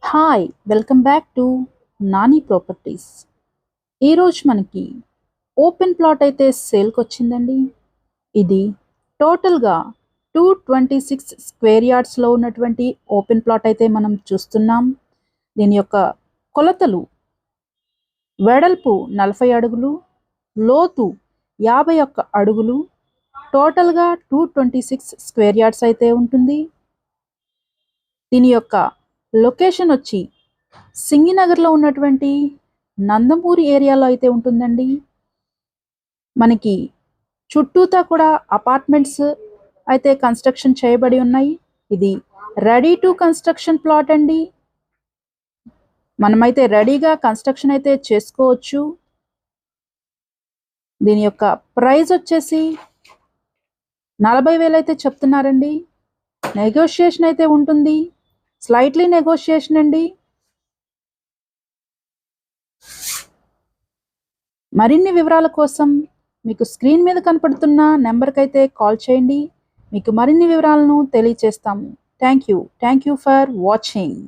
Hi, welcome back to Nani properties. ఈరోజు మనకి open plot అయితే సేల్కి వచ్చిందండి. ఇది టోటల్గా 226 స్క్వేర్ యార్డ్స్లో ఉన్నటువంటి ఓపెన్ ప్లాట్ అయితే మనం చూస్తున్నాం. దీని యొక్క కొలతలు వెడల్పు 40 అడుగులు, లోతు 51 అడుగులు, టోటల్గా 226 స్క్వేర్ యార్డ్స్ అయితే ఉంటుంది. దీని యొక్క లొకేషన్ వచ్చి సింగినగర్లో ఉన్నటువంటి నందమూరి ఏరియాలో అయితే ఉంటుందండి. మనకి చుట్టూతా కూడా అపార్ట్మెంట్స్ అయితే కన్స్ట్రక్షన్ చేయబడి ఉన్నాయి. ఇది రెడీ టు కన్స్ట్రక్షన్ ప్లాట్ అండి. మనమైతే రెడీగా కన్స్ట్రక్షన్ అయితే చేసుకోవచ్చు. దీని యొక్క ప్రైస్ వచ్చేసి 40,000 అయితే చెప్తున్నారండి. నెగోషియేషన్ అయితే ఉంటుంది, స్లైట్లీ నెగోషియేషన్ అండి. మరిన్ని వివరాల కోసం మీకు స్క్రీన్ మీద కనపడుతున్న నెంబర్కి అయితే కాల్ చేయండి. మీకు మరిన్ని వివరాలను తెలియచేస్తాము. Thank you for watching.